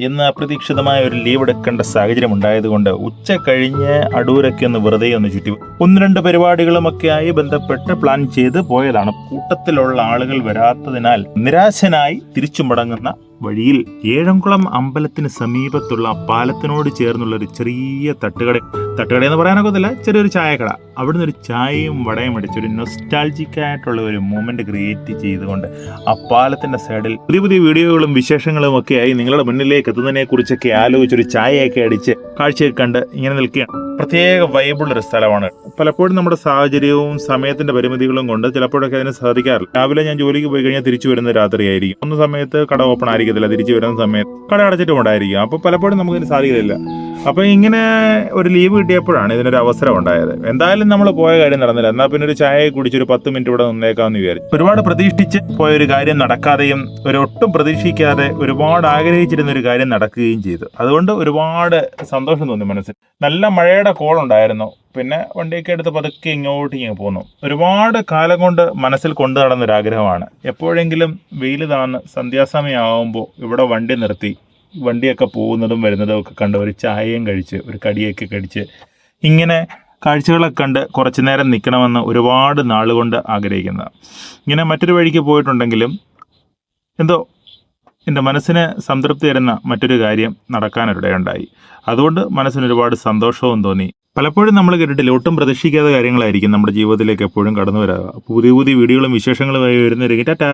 ഇന്ന് അപ്രതീക്ഷിതമായ ഒരു ലീവ് എടുക്കേണ്ട സാഹചര്യം ഉണ്ടായതുകൊണ്ട് ഉച്ച കഴിഞ്ഞ് അടൂരൊക്കെ ഒന്ന് വെറുതെ ഒന്ന് ചുറ്റി ഒന്ന് രണ്ട് പരിപാടികളുമൊക്കെയായി ബന്ധപ്പെട്ട് പ്ലാൻ ചെയ്ത് പോയതാണ്. കൂട്ടത്തിലുള്ള ആളുകൾ വരാത്തതിനാൽ നിരാശനായി തിരിച്ചു മടങ്ങുന്ന വഴിയിൽ ഏഴംകുളം അമ്പലത്തിന് സമീപത്തുള്ള പാലത്തിനോട് ചേർന്നുള്ള ഒരു ചെറിയ തട്ടുകടയെന്ന് പറയാനൊക്കത്തില്ല, ചെറിയൊരു ചായക്കട. അവിടുന്ന് ഒരു ചായയും വടയും അടിച്ച് ഒരു നൊസ്റ്റാൾജിക് ആയിട്ടുള്ള ഒരു മൂമെന്റ് ക്രിയേറ്റ് ചെയ്തുകൊണ്ട് ആ പാലത്തിന്റെ സൈഡിൽ പുതിയ പുതിയ വീഡിയോകളും വിശേഷങ്ങളും ഒക്കെയായി നിങ്ങളുടെ മുന്നിലേക്ക് എത്തുന്നതിനെ കുറിച്ചൊക്കെ ആലോചിച്ചൊരു ചായയൊക്കെ അടിച്ച് കാഴ്ചയൊക്കെ കണ്ട് ഇങ്ങനെ നിൽക്കുകയാണ്. പ്രത്യേക വൈബുള്ളൊരു സ്ഥലമാണ്. പലപ്പോഴും നമ്മുടെ സാഹചര്യവും സമയത്തിന്റെ പരിമിതികളും കൊണ്ട് ചിലപ്പോഴൊക്കെ അതിന് സാധിക്കാറില്ല. രാവിലെ ഞാൻ ജോലിക്ക് പോയി കഴിഞ്ഞാൽ തിരിച്ചു വരുന്നത് രാത്രിയായിരിക്കും. ഒന്ന സമയത്ത് കട ഓപ്പൺ ആയിരിക്കത്തില്ല, തിരിച്ചു വരുന്ന സമയത്ത് കട അടച്ചിട്ടും ഉണ്ടായിരിക്കും. അപ്പോൾ പലപ്പോഴും നമുക്കിതിന് സാധിക്കില്ല. അപ്പോൾ ഇങ്ങനെ ഒരു ലീവ് കിട്ടിയപ്പോഴാണ് ഇതിനൊരു അവസരം ഉണ്ടായത്. എന്തായാലും നമ്മൾ പോയ കാര്യം നടന്നില്ല. എന്നാൽ പിന്നെ ഒരു ചായ കുടിച്ചൊരു 10 മിനിറ്റ് ഇവിടെ നിന്നേക്കാമെന്ന് വിചാരിച്ചു. ഒരുപാട് പ്രതീക്ഷിച്ച് പോയൊരു കാര്യം നടക്കാതെയും ഒട്ടും പ്രതീക്ഷിക്കാതെ ഒരുപാട് ആഗ്രഹിച്ചിരുന്ന ഒരു കാര്യം നടക്കുകയും ചെയ്തു. അതുകൊണ്ട് ഒരുപാട് സന്തോഷം തോന്നി മനസ്സിൽ. നല്ല മഴയുടെ കോളുണ്ടായിരുന്നു. പിന്നെ വണ്ടിയൊക്കെ എടുത്ത് പതുക്കെ ഇങ്ങോട്ട് പോന്നു. ഒരുപാട് കാലം കൊണ്ട് മനസ്സിൽ കൊണ്ടു നടന്നൊരാഗ്രഹമാണ്. എപ്പോഴെങ്കിലും വെയിൽ താന്ന് സന്ധ്യാസമയമാകുമ്പോൾ ഇവിടെ വണ്ടി നിർത്തി വണ്ടിയൊക്കെ പോകുന്നതും വരുന്നതും ഒക്കെ കണ്ട് ഒരു ചായയും കഴിച്ച് ഒരു കടിയൊക്കെ കഴിച്ച് ഇങ്ങനെ കാഴ്ചകളൊക്കെ കണ്ട് കുറച്ചു നേരം നിൽക്കണമെന്ന് ഒരുപാട് നാളുകൊണ്ട് ആഗ്രഹിക്കുന്നത്. ഇങ്ങനെ മറ്റൊരു വഴിക്ക് പോയിട്ടുണ്ടെങ്കിലും എന്തോ എൻ്റെ മനസ്സിന് സംതൃപ്തി തരുന്ന മറ്റൊരു കാര്യം നടക്കാനൊരിടയുണ്ടായി. അതുകൊണ്ട് മനസ്സിന് ഒരുപാട് സന്തോഷവും തോന്നി. പലപ്പോഴും നമ്മൾ കേട്ടിട്ടില്ല, ഒട്ടും പ്രതീക്ഷിക്കാത്ത കാര്യങ്ങളായിരിക്കും നമ്മുടെ ജീവിതത്തിലേക്ക് എപ്പോഴും കടന്നു വരാറുക. പുതിയ പുതിയ വീഡിയോകളും വിശേഷങ്ങളുമായി വരുന്നവരെങ്കിൽ ടാറ്റാ.